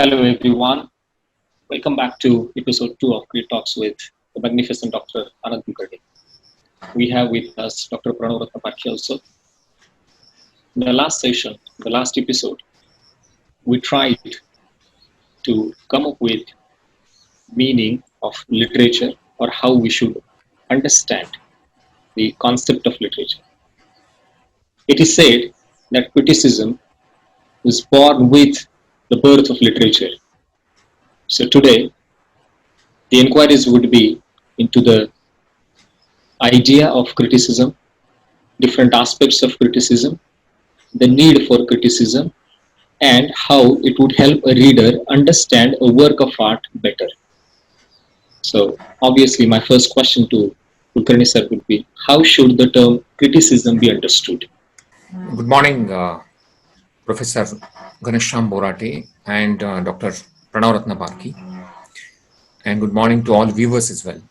Hello, everyone. Welcome back to episode 2 of Great Talks with the magnificent Dr. Anand Kulkarni. We have with us Dr. Pranav Ratnapakshi also. In the last session, the last episode, we tried to come up with meaning of literature or how we should understand the concept of literature. It is said that criticism is born with the birth of literature. So today, the inquiries would be into the idea of criticism, different aspects of criticism, the need for criticism, and how it would help a reader understand a work of art better. So, obviously, my first question to Kulkarni sir would be, how should the term criticism be understood? Good morning, Professor Ganesham Borate and Dr. Pranav Ratnapakshi, and good morning to all viewers as well.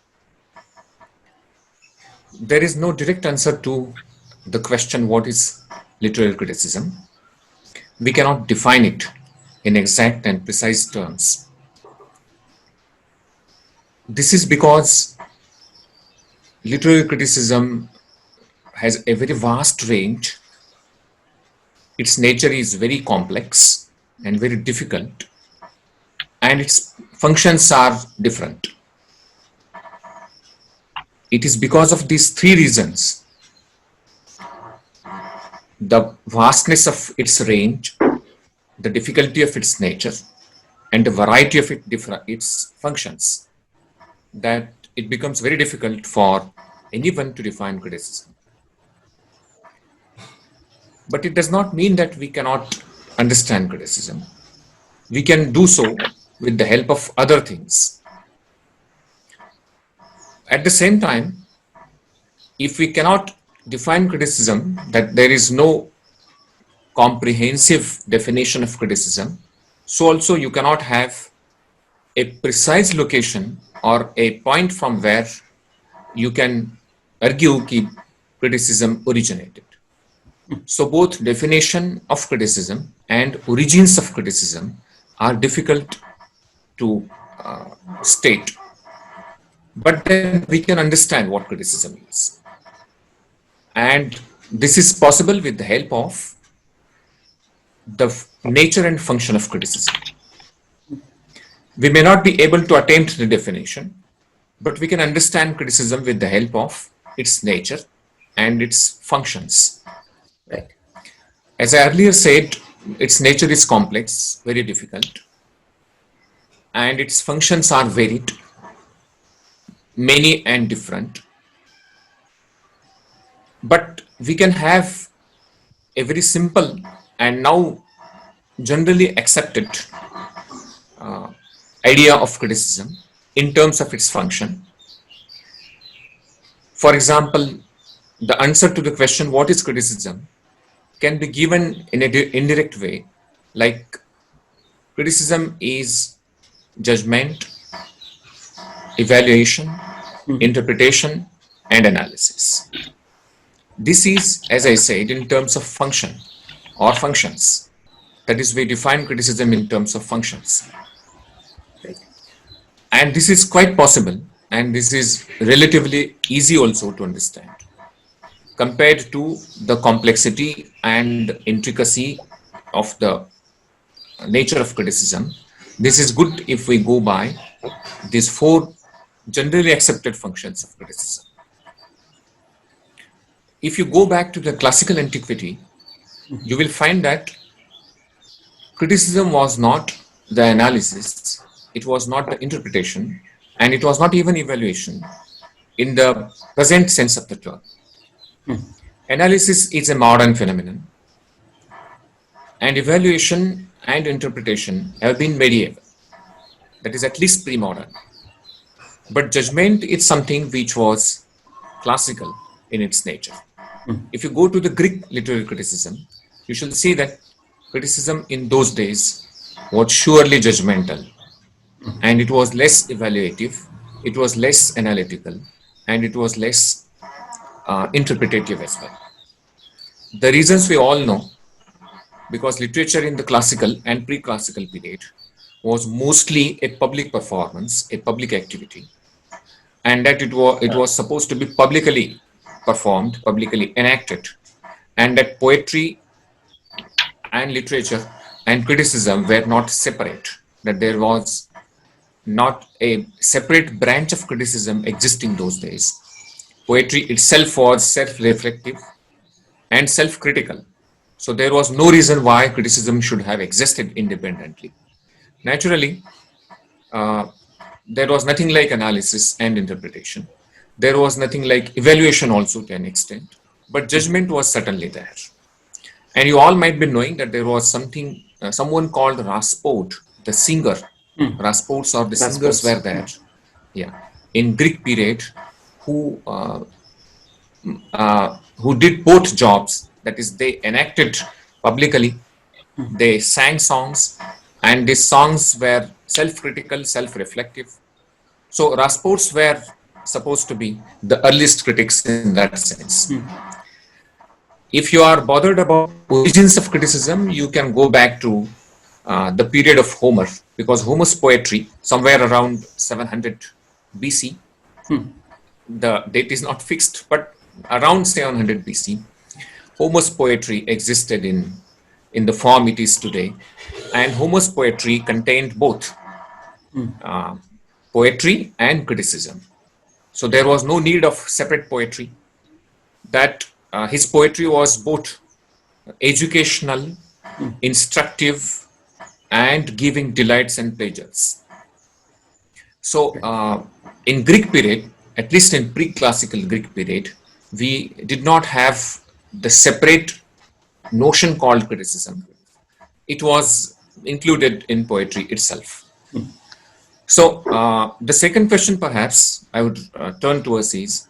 There is no direct answer to the question, what is literary criticism? We cannot define it in exact and precise terms. This is because literary criticism has a very vast range. Its nature is very complex and very difficult, and its functions are different. It is because of these three reasons: the vastness of its range, the difficulty of its nature, and the variety of its functions, that it becomes very difficult for anyone to define criticism. But it does not mean that we cannot understand criticism. We can do so with the help of other things. At the same time, if we cannot define criticism, that there is no comprehensive definition of criticism, so also you cannot have a precise location or a point from where you can argue that criticism originated. So both definition of criticism and origins of criticism are difficult to state. But then we can understand what criticism is. And this is possible with the help of the nature and function of criticism. We may not be able to attain to the definition, but we can understand criticism with the help of its nature and its functions. Right. As I earlier said, its nature is complex, very difficult, and its functions are varied, many and different. But we can have a very simple and now generally accepted idea of criticism in terms of its function. For example, the answer to the question, what is criticism, can be given in an indirect way, like criticism is judgment, evaluation, interpretation, and analysis. This is, as I said, in terms of function or functions. That is, we define criticism in terms of functions. And this is quite possible, and this is relatively easy also to understand, compared to the complexity and intricacy of the nature of criticism. This is good if we go by these four generally accepted functions of criticism. If you go back to the classical antiquity, you will find that criticism was not the analysis, it was not the interpretation, and it was not even evaluation in the present sense of the term. Analysis is a modern phenomenon, and evaluation and interpretation have been medieval, that is at least pre-modern. But judgment is something which was classical in its nature. If you go to the Greek literary criticism, you shall see that criticism in those days was surely judgmental, and it was less evaluative, it was less analytical, and it was less interpretative as well. The reasons we all know, because literature in the classical and pre-classical period was mostly a public performance, a public activity, and that it was supposed to be publicly performed, publicly enacted, and that poetry and literature and criticism were not separate, that there was not a separate branch of criticism existing those days. Poetry itself was self-reflective and self-critical. So there was no reason why criticism should have existed independently. Naturally, uh, there was nothing like analysis and interpretation. There was nothing like evaluation also to an extent, but judgment was certainly there. And you all might be knowing that there was someone called Rasport, the singer. Raspots or the singers were there. Yeah, in Greek period, who did both jobs. That is, they enacted publicly, they sang songs, and these songs were self-critical, self-reflective. So Raspots were supposed to be the earliest critics in that sense. If you are bothered about origins of criticism, you can go back to the period of Homer, because Homer's poetry, somewhere around 700 BC, the date is not fixed, but around 700 BC, Homer's poetry existed in the form it is today. And Homer's poetry contained both poetry and criticism. So there was no need of separate poetry. That his poetry was both educational, instructive, and giving delights and pleasures. So in Greek period, at least in pre-classical Greek period, we did not have the separate notion called criticism. It was included in poetry itself. So the second question perhaps I would turn towards is,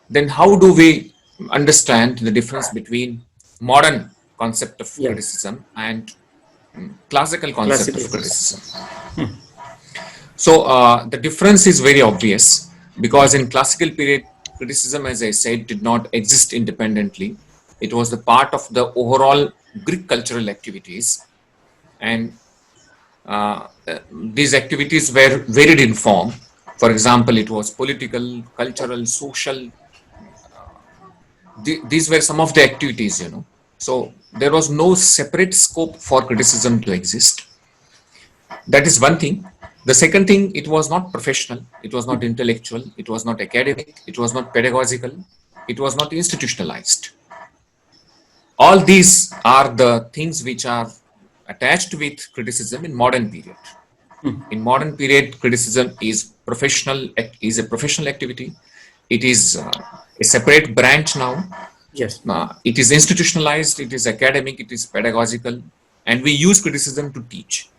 then how do we understand the difference between modern concept of criticism and classical concept of criticism? So the difference is very obvious, because in classical period, criticism, as I said, did not exist independently. It was the part of the overall Greek cultural activities, and these activities were varied in form. For example, it was political, cultural, social. These were some of the activities, So there was no separate scope for criticism to exist. That is one thing. The second thing, it was not professional, it was not intellectual, it was not academic, it was not pedagogical, it was not institutionalized. All these are the things which are attached with criticism in modern period. In modern period, criticism is a professional activity. It is a separate branch now. Yes. It is institutionalized, it is academic, it is pedagogical, and we use criticism to teach.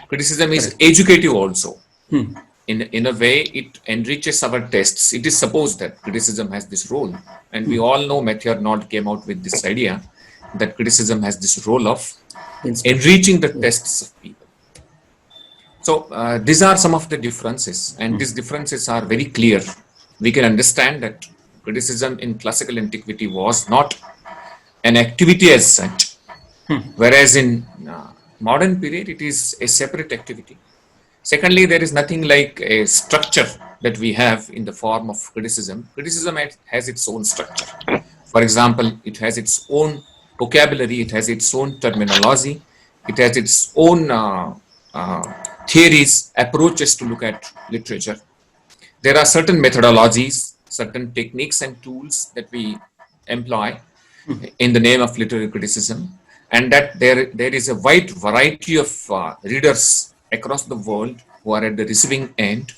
Criticism is educative also. In a way, it enriches our tests. It is supposed that criticism has this role, and we all know Matthew Arnold came out with this idea that criticism has this role of enriching the tests of people. So these are some of the differences, and these differences are very clear. We can understand that criticism in classical antiquity was not an activity as such, whereas in modern period, it is a separate activity. Secondly, there is nothing like a structure that we have in the form of criticism. Criticism has its own structure. For example, it has its own vocabulary, it has its own terminology, it has its own theories, approaches to look at literature. There are certain methodologies, certain techniques and tools that we employ in the name of literary criticism, and that there is a wide variety of readers across the world who are at the receiving end,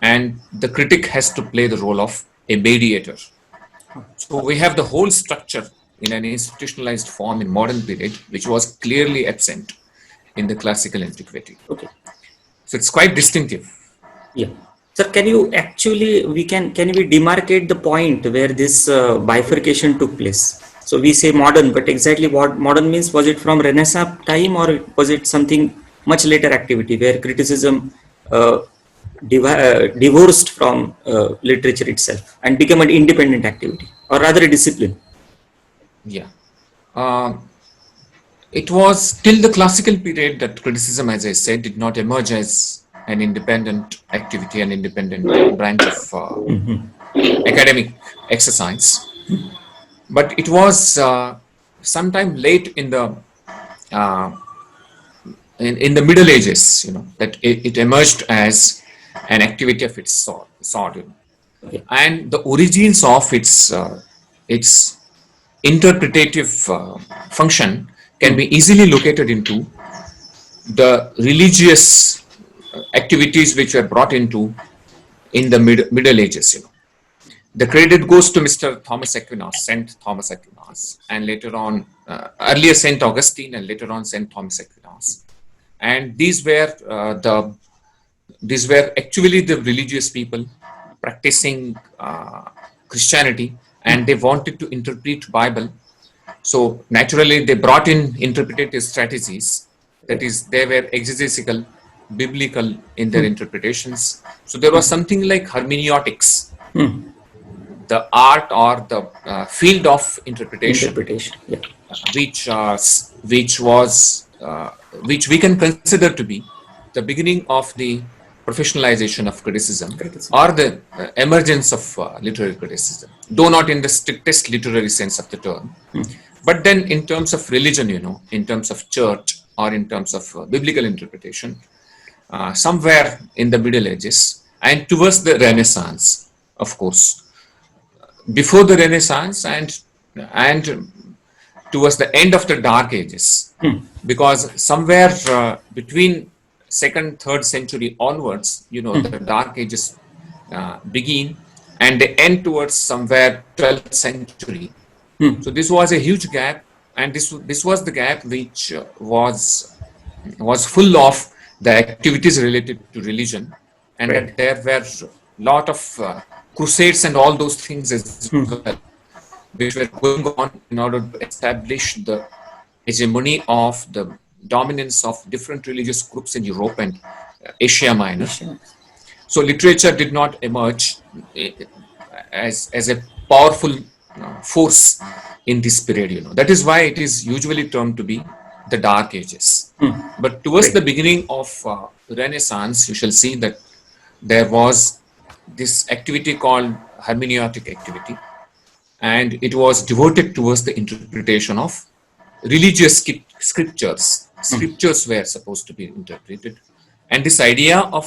and the critic has to play the role of a mediator. So we have the whole structure in an institutionalized form in modern period, which was clearly absent in the classical antiquity. Okay. So it's quite distinctive. Yeah. Sir, can you actually, can we demarcate the point where this bifurcation took place? So we say modern, but exactly what modern means? Was it from Renaissance time, or was it something much later activity where criticism divorced from literature itself and became an independent activity, or rather a discipline? Yeah. it was till the classical period that criticism, as I said, did not emerge as an independent activity, an independent branch of academic exercise. But it was sometime late uh, in the Middle Ages, that it emerged as an activity of its sort. Okay. And the origins of its interpretative function can be easily located into the religious activities which were brought into in the Middle Ages. The credit goes to Mr. Thomas Aquinas, Saint Thomas Aquinas, and later on, earlier Saint Augustine, and later on Saint Thomas Aquinas. And these were actually the religious people practicing Christianity, and they wanted to interpret Bible. So naturally, they brought in interpretative strategies. That is, they were exegetical, biblical in their interpretations. So there was something like hermeneutics, the art or the field of interpretation, Yeah. which we can consider to be the beginning of the professionalization of criticism, or the emergence of literary criticism, though not in the strictest literary sense of the term. But then in terms of religion, in terms of church, or in terms of biblical interpretation, somewhere in the Middle Ages and towards the Renaissance, of course, before the Renaissance and towards the end of the Dark Ages, because somewhere between 2nd, 3rd century onwards, the Dark Ages begin, and they end towards somewhere 12th century. So this was a huge gap, and this was the gap which was full of the activities related to religion, and that there were lot of crusades and all those things as well, which were going on in order to establish the hegemony of the dominance of different religious groups in Europe and Asia Minor. So literature did not emerge as a powerful force in this period. That is why it is usually termed to be the Dark Ages. But towards the beginning of Renaissance, you shall see that there was this activity called hermeneutic activity, and it was devoted towards the interpretation of religious scriptures. Scriptures were supposed to be interpreted, and this idea of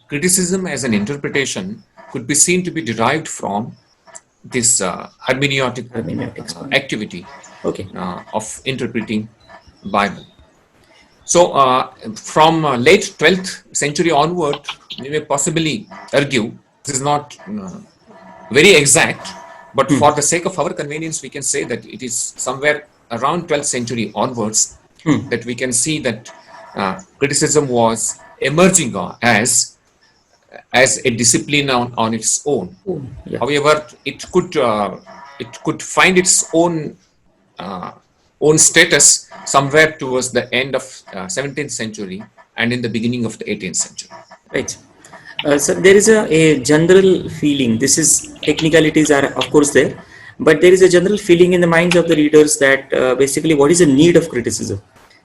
criticism as an interpretation could be seen to be derived from this hermeneutic activity of interpreting Bible. So from late 12th century onward, we may possibly argue, this is not very exact, but for the sake of our convenience, we can say that it is somewhere around 12th century onwards that we can see that criticism was emerging as a discipline on its own. However, it could find its own status somewhere towards the end of 17th century and in the beginning of the 18th century. Right. So there is a general feeling, this is technicalities are of course there, but there is a general feeling in the minds of the readers that basically what is the need of criticism?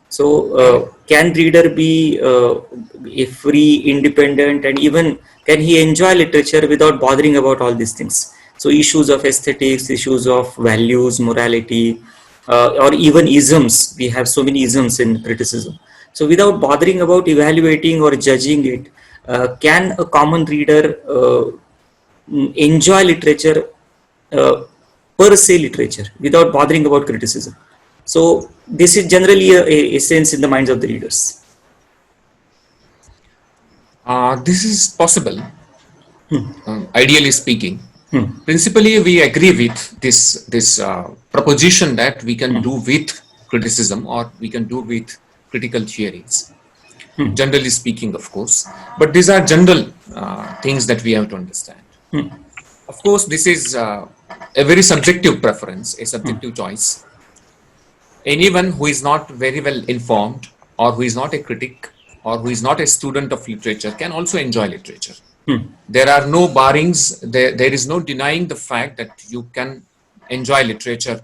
So can reader be a free, independent, and even can he enjoy literature without bothering about all these things? So issues of aesthetics, issues of values, morality, or even isms. We have so many isms in criticism. So without bothering about evaluating or judging it, can a common reader enjoy literature, per se literature, without bothering about criticism? So this is generally a sense in the minds of the readers. This is possible, ideally speaking. Principally, we agree with this proposition that we can do with criticism, or we can do with critical theories. Generally speaking, of course, but these are general things that we have to understand. Of course, this is a very subjective preference, a subjective choice. Anyone who is not very well informed, or who is not a critic, or who is not a student of literature, can also enjoy literature. There are no barrings, there is no denying the fact that you can enjoy literature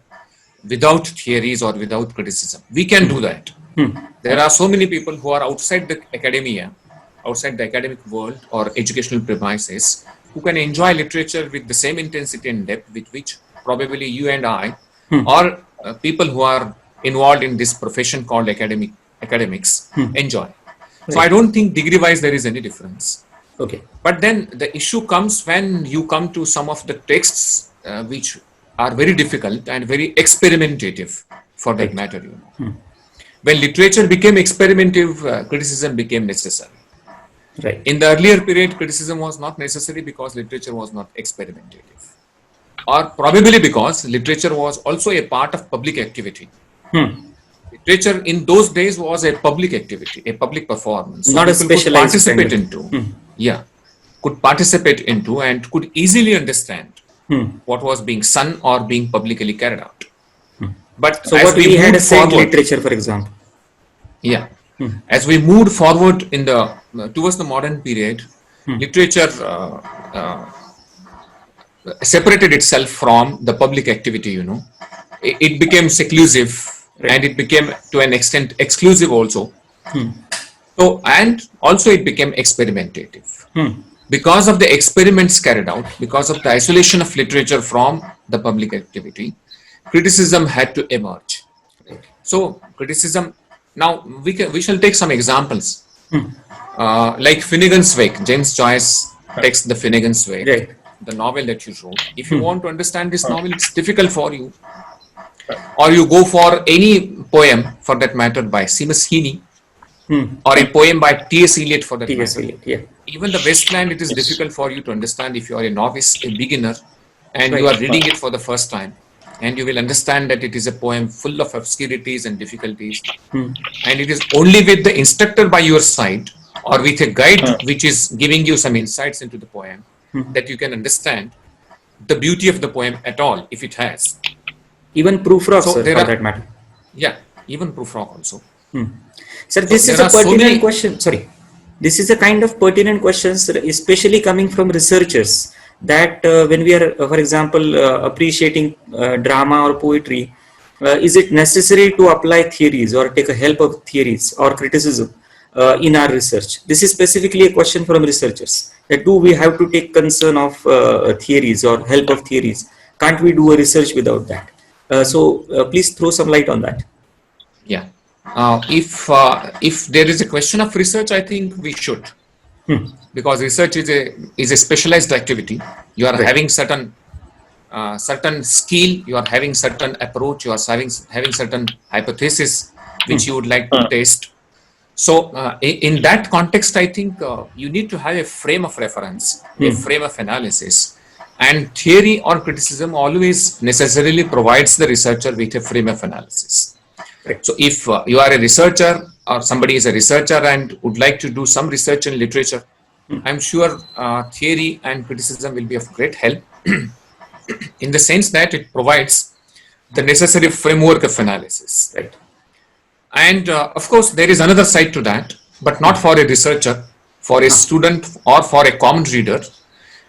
without theories or without criticism. We can do that. There are so many people who are outside the academia, outside the academic world or educational premises, who can enjoy literature with the same intensity and depth with which probably you and I, or people who are involved in this profession called academics enjoy. So I don't think degree-wise there is any difference. Okay. But then the issue comes when you come to some of the texts which are very difficult and very experimentative, for that matter. You know. When literature became experimentative, criticism became necessary. Right. In the earlier period, criticism was not necessary because literature was not experimentative, or probably because literature was also a part of public activity. Literature in those days was a public activity, a public performance. So Not a people could specialized participate kind of- into, could participate into and could easily understand what was being sung or being publicly carried out. But So as what we had a moved saint forward, literature, for example. yeah, as we moved forward in the towards the modern period, literature separated itself from the public activity. You know, it became seclusive and it became to an extent exclusive also. So and also it became experimentative. Because of the experiments carried out, because of the isolation of literature from the public activity, criticism had to emerge. So criticism. Now we shall take some examples, like Finnegan's Wake. James Joyce takes the Finnegan's Wake, Right. the novel that you wrote. If you want to understand this novel, it's difficult for you. Or you go for any poem, for that matter, by Seamus Heaney, or a poem by T.S. Eliot, for that T.S. matter. Eliot, yeah. Even the Westland, it is difficult for you to understand if you are a novice, a beginner, and you Right. are reading it for the first time. And you will understand that it is a poem full of obscurities and difficulties. And it is only with the instructor by your side or with a guide which is giving you some insights into the poem that you can understand the beauty of the poem at all, if it has. Even Proofrock, So sir, there for are- that matter. Yeah, even Proofrock also. Sir, this there is a are so pertinent many- question. Sorry. This is a kind of pertinent question, sir, especially coming from researchers, that when we are, for example, appreciating drama or poetry, is it necessary to apply theories or take a help of theories or criticism in our research? This is specifically a question from researchers. That do we have to take concern of theories or help of theories? Can't we do a research without that? So please throw some light on that. Yeah. If there is a question of research, I think we should, because research is a specialized activity. You are having certain skill, you are having certain approach, you are having certain hypothesis which you would like to test. So in that context, I think you need to have a frame of reference, a frame of analysis, and theory or criticism always necessarily provides the researcher with a frame of analysis. Right. So if you are a researcher or somebody is a researcher and would like to do some research in literature, I'm sure theory and criticism will be of great help in the sense that it provides the necessary framework of analysis. Right. And of course, there is another side to that, but not for a researcher, for a student or for a common reader,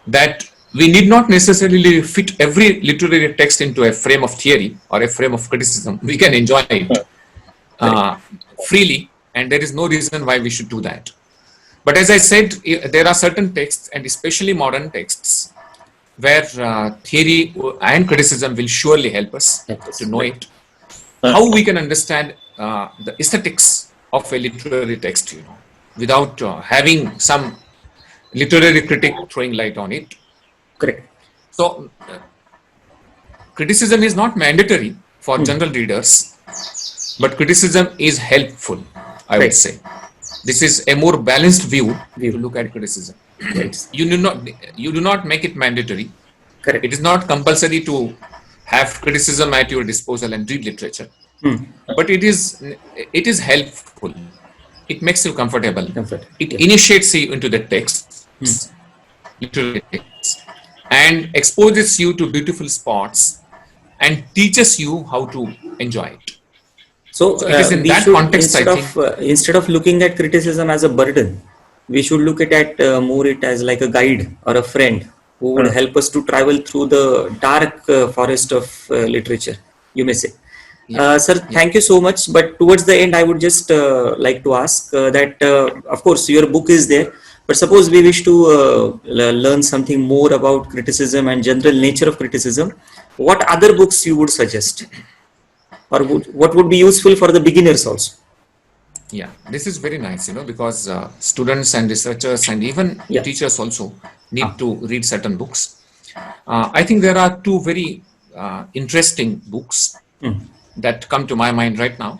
that we need not necessarily fit every literary text into a frame of theory or a frame of criticism. We can enjoy it freely, and there is no reason why we should do that. But as I said, there are certain texts, and especially modern texts, where theory and criticism will surely help us to know it. How we can understand the aesthetics of a literary text, without having some literary critic throwing light on it. Correct. So, criticism is not mandatory for general readers, but criticism is helpful, I would Right. say. This is a more balanced view View. to look at criticism. Right. You do not make it mandatory. Correct. It is not compulsory to have criticism at your disposal and read literature, but it is helpful. It makes you comfortable. Comfort. It initiates you into the text, literary text, and exposes you to beautiful spots and teaches you how to enjoy it. So, So it is in we that should, context, I instead of looking at criticism as a burden, we should look at it more it as like a guide or a friend who would help us to travel through the dark forest of literature, you may say. Sir, thank you so much. But towards the end, I would just like to ask that, of course, your book is there. But suppose we wish to learn something more about criticism and general nature of criticism, what other books you would suggest, or what would be useful for the beginners also? Yeah, this is very nice, because students and researchers and even teachers also need to read certain books. I think there are two very interesting books that come to my mind right now.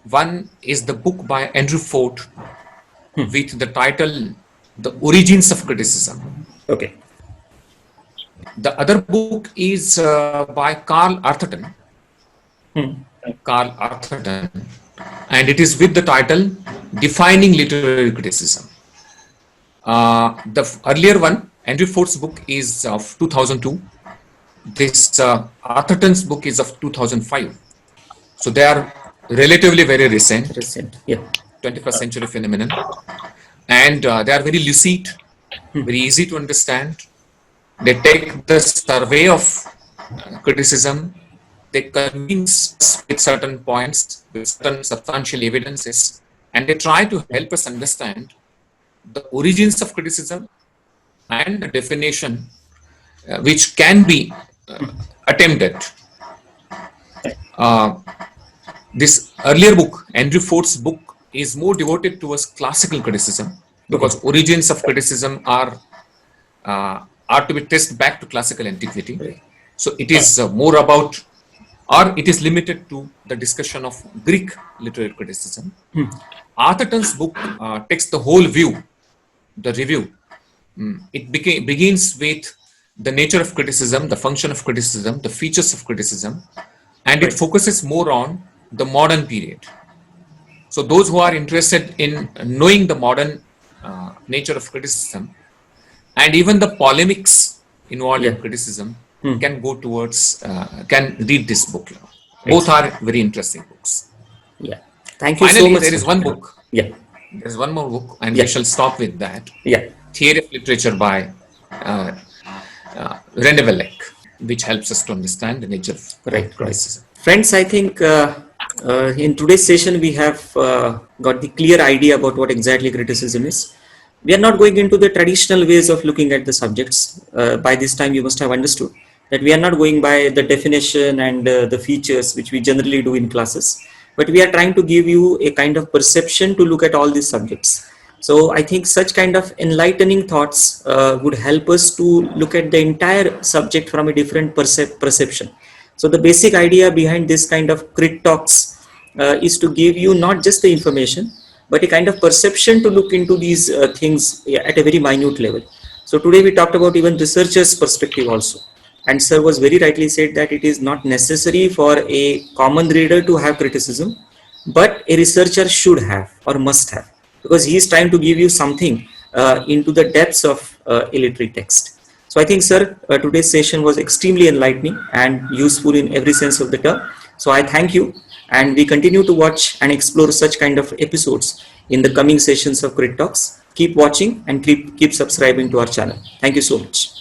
One is the book by Andrew Ford with the title The Origins of Criticism. Okay. The other book is by Carl Arthurton. Carl Arthurton, and it is with the title Defining Literary Criticism. The earlier one, Andrew Ford's book, is of 2002. This Arthurton's book is of 2005. So they are relatively very recent, 21st century phenomenon, and they are very lucid, very easy to understand. They take the survey of criticism, they convince us with certain points, with certain substantial evidences, and they try to help us understand the origins of criticism and the definition which can be attempted. This earlier book, Andrew Ford's book, is more devoted towards classical criticism, because origins of criticism are to be traced back to classical antiquity. So it is more about, or it is limited to the discussion of Greek literary criticism. Arthurton's book takes the whole view, the review. It begins with the nature of criticism, the function of criticism, the features of criticism, and it focuses more on the modern period. So those who are interested in knowing the modern nature of criticism and even the polemics involved in criticism can go towards, can read this book. Both are very interesting books. Yeah. Thank you Finally, so much. there is one book. Yeah. There is one more book, and we shall stop with that. Yeah. Theory of Literature by René Vellec, which helps us to understand the nature of criticism. Friends, I think in today's session we have got the clear idea about what exactly criticism is. We are not going into the traditional ways of looking at the subjects. By this time you must have understood that we are not going by the definition and the features which we generally do in classes, but we are trying to give you a kind of perception to look at all these subjects. So I think such kind of enlightening thoughts would help us to look at the entire subject from a different perception. So the basic idea behind this kind of crit talks is to give you not just the information, but a kind of perception to look into these things at a very minute level. So today we talked about even researchers' perspective also. And sir was very rightly said that it is not necessary for a common reader to have criticism, but a researcher should have or must have, because he is trying to give you something into the depths of a literary text. So I think, sir, today's session was extremely enlightening and useful in every sense of the term. So I thank you, and we continue to watch and explore such kind of episodes in the coming sessions of Crit Talks. Keep watching and keep subscribing to our channel. Thank you so much.